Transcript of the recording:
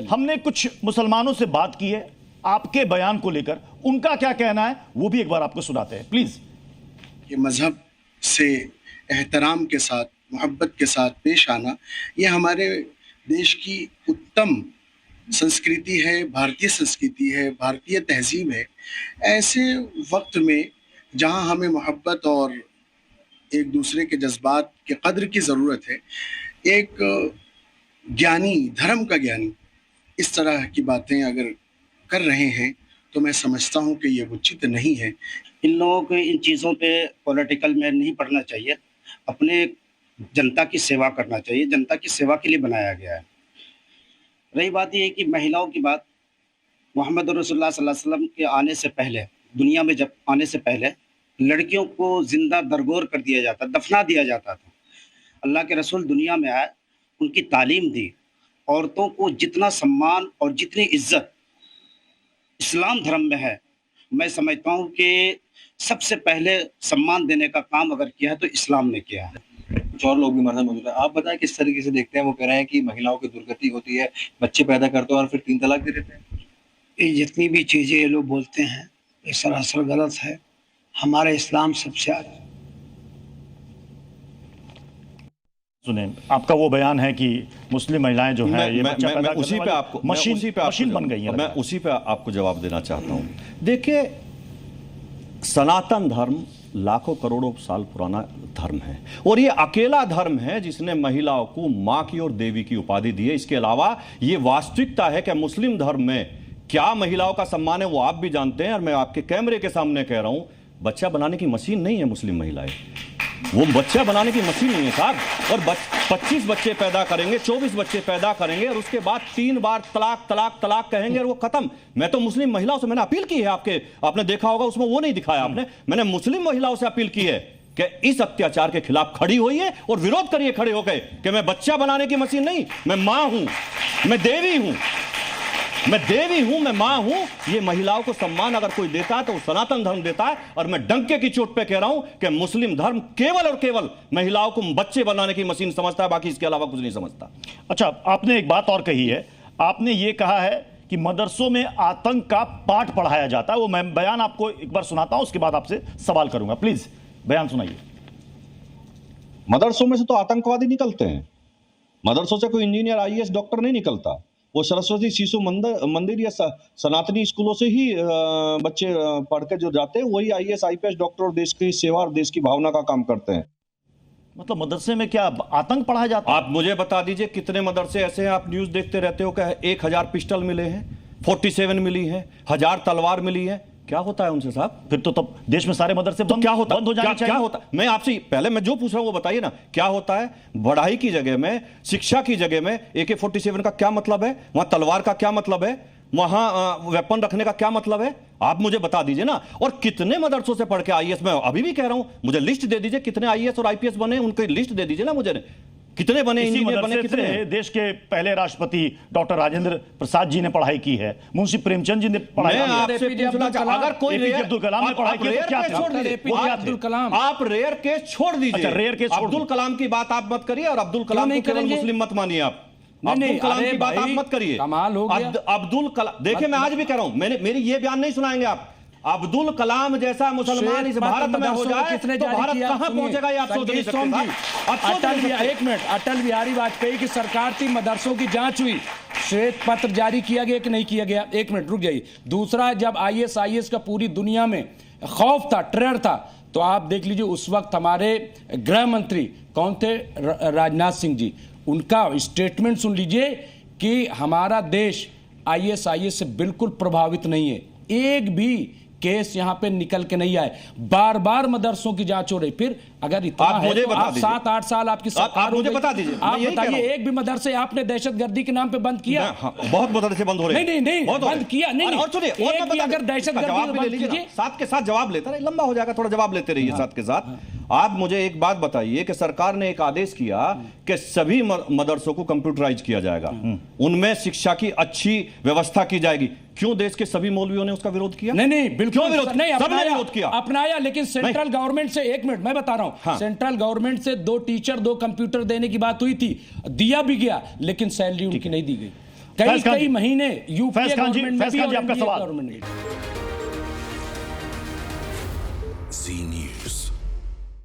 हमने कुछ मुसलमानों से बात की है आपके बयान को लेकर, उनका क्या कहना है वो भी एक बार आपको सुनाते हैं प्लीज। ये मजहब से एहतराम के साथ, मोहब्बत के साथ पेश आना, ये हमारे देश की उत्तम संस्कृति है, भारतीय संस्कृति है, भारतीय तहजीब है। ऐसे वक्त में जहां हमें मोहब्बत और एक दूसरे के जज्बात के कद्र की ज़रूरत है, एक ज्ञानी, धर्म का ज्ञानी इस तरह की बातें अगर कर रहे हैं तो मैं समझता हूं कि ये उचित नहीं है। इन लोगों को इन चीज़ों पे पॉलिटिकल में नहीं पढ़ना चाहिए, अपने जनता की सेवा करना चाहिए। जनता की सेवा के लिए बनाया गया है। रही बात ये है कि महिलाओं की बात, मोहम्मद रसूलुल्लाह सल्लल्लाहु अलैहि वसल्लम के आने से पहले, दुनिया में जब आने से पहले लड़कियों को जिंदा दरगोर कर दिया जाता, दफना दिया जाता था। अल्लाह के रसूल दुनिया में आए, उनकी तालीम दी, औरतों को जितना सम्मान और जितनी इज्जत इस्लाम धर्म में है, मैं समझता हूँ कि सबसे पहले सम्मान देने का काम अगर किया है तो इस्लाम ने किया है। कुछ और लोग भी हमारे साथ मौजूद है, आप बताएं किस तरीके से देखते हैं? वो कह रहे हैं कि महिलाओं की दुर्गति होती है, बच्चे पैदा करते हैं और फिर 3 तलाक दे देते हैं। ये जितनी भी चीज़ें ये लोग बोलते हैं ये सरासर गलत है। हमारा इस्लाम सबसे आगे। सुने, आपका वो बयान है कि मुस्लिम महिलाएं जो है ये बच्चा पैदा उसी पे आपको मशीन बन गई है। मैं उसी पे आपको जवाब देना चाहता हूं। देखिए, सनातन धर्म लाखों करोड़ों साल पुराना धर्म है और ये अकेला धर्म है जिसने महिलाओं को मां की और देवी की उपाधि दी है। इसके अलावा ये वास्तविकता है कि मुस्लिम धर्म में क्या महिलाओं का सम्मान है वो आप भी जानते हैं और मैं आपके कैमरे के सामने कह रहा हूं, बच्चा बनाने की मशीन नहीं है मुस्लिम महिलाएं। वो बच्चा बनाने की मशीन नहीं है साहब। और 25 बच्चे पैदा करेंगे, 24 बच्चे पैदा करेंगे और उसके बाद 3 बार तलाक तलाक तलाक कहेंगे और वो खत्म। मैं तो मुस्लिम महिलाओं से मैंने अपील की है, आपने देखा होगा उसमें वो नहीं दिखाया आपने। मैंने मुस्लिम महिलाओं से अपील की है कि इस अत्याचार के खिलाफ खड़ी होइए और विरोध करिए खड़े होकर कि मैं बच्चा बनाने की मशीन नहीं, मैं मां हूं, मैं देवी हूं, मैं मां हूं। ये महिलाओं को सम्मान अगर कोई देता है तो वो सनातन धर्म देता है। और मैं डंके की चोट पे कह रहा हूं कि मुस्लिम धर्म केवल और केवल महिलाओं को बच्चे बनाने की मशीन समझता है, बाकी इसके अलावा कुछ नहीं समझता। अच्छा, आपने एक बात और कही है, आपने ये कहा है कि मदरसों में आतंक का पाठ पढ़ाया जाता है। वो मैं बयान आपको एक बार सुनाता हूं, उसके बाद आपसे सवाल करूंगा। प्लीज बयान सुनाइए। मदरसों में से तो आतंकवादी निकलते हैं, मदरसों से कोई इंजीनियर, आईएएस, डॉक्टर नहीं निकलता। वो सरस्वती शिशु मंदिर या सनातनी स्कूलों से ही बच्चे पढ़ के जो जाते हैं वही आईएएस, आईपीएस, डॉक्टर और देश की सेवा और देश की भावना का काम करते हैं। मतलब मदरसे में क्या आतंक पढ़ाया जाता है? आप मुझे बता दीजिए कितने मदरसे ऐसे हैं, आप न्यूज देखते रहते हो कि 1000 पिस्टल मिले हैं, 47 मिली है, 1000 तलवार मिली है। क्या होता है उनसे साहब? फिर तो तब देश में सारे मदरसे तो क्या होता, बंद हो जाने चाहिए। क्या होता? मैं आपसे पहले मैं जो पूछ रहा हूं वो बताइए ना, क्या होता है? पढ़ाई की जगह में, शिक्षा की जगह में AK-47 का क्या मतलब है? वहां तलवार का क्या मतलब है? वहां वेपन रखने का क्या मतलब है? आप मुझे बता दीजिए ना। और कितने मदरसों से पढ़ के आईएएस, मैं अभी भी कह रहा हूं, मुझे लिस्ट दे दीजिए कितने आईएएस और आईपीएस बने, उनकी लिस्ट दे दीजिए ना मुझे, कितने बने, इंजीनियर बने कितने? देश के पहले राष्ट्रपति डॉक्टर राजेंद्र प्रसाद जी ने पढ़ाई की है, मुंशी प्रेमचंद जी ने पढ़ाई की है। अगर कोई अब्दुल कलाम ने पढ़ाई की है, अब्दुल कलाम, आप रेयर केस छोड़ दीजिए। रेयर केस, अब्दुल कलाम की बात आप मत करिए और अब्दुल कलाम को केवल मुस्लिम मत मानिए। आप अब्दुल कलाम की बात आप मत करिए। कमाल हो गया। अब्दुल कलाम, देखिए मैं आज भी कह रहा हूं, मेरी ये बयान नहीं सुनाएंगे आप। अब्दुल कलाम जैसा मुसलमान इस भारत में हो जाए तो भारत कहां पहुंचेगा ये आप सोच नहीं सकते। एक मिनट, अटल बिहारी वाजपेयी की सरकार थी, मदरसों की जांच हुई, श्वेत पत्र जारी किया गया कि नहीं किया गया? एक मिनट रुक जाइए। दूसरा, जब आईएस का पूरी दुनिया में खौफ था, टेरर था, तो आप देख लीजिए उस वक्त हमारे गृह मंत्री कौन थे? राजनाथ सिंह जी। उनका स्टेटमेंट सुन लीजिए कि हमारा देश आईएस से बिल्कुल प्रभावित नहीं है, एक भी केस यहां पे निकल के नहीं आए, बार बार मदरसों की जांच हो रही। फिर अगर इतना है तो आप 7-8 साल आपकी सरकार, मुझे बता दीजिए, आप बताइए एक भी मदरसे आपने दहशतगर्दी के नाम पे बंद किया? बहुत मदरसे बंद हो रहे हैं। नहीं बंद किया नहीं। और सुनिए, अगर दहशतगर्दी, साथ के साथ जवाब लेता रहे, लंबा हो जाएगा, थोड़ा जवाब लेते रहिए साथ के साथ। आप मुझे एक बात बताइए कि सरकार ने एक आदेश किया कि सभी मदरसों को कंप्यूटराइज किया जाएगा, उनमें शिक्षा की अच्छी व्यवस्था की जाएगी। क्यों देश के सभी मौलवियों ने उसका विरोध किया? नहीं बिल्कुल विरोध नहीं, सबने विरोध किया, अपनाया। लेकिन सेंट्रल गवर्नमेंट से, एक मिनट मैं बता रहा हूं, सेंट्रल गवर्नमेंट से 2 टीचर 2 कंप्यूटर देने की बात हुई थी, दिया भी गया, लेकिन सैलरी उनकी नहीं दी गई। कई फैज खान कई जी। महीने यूपीए फैज खान जी, गवर्नमेंट में फैज भी खान जी, और आपका एनडीए सवाल। गवर्नमेंट में। Z News.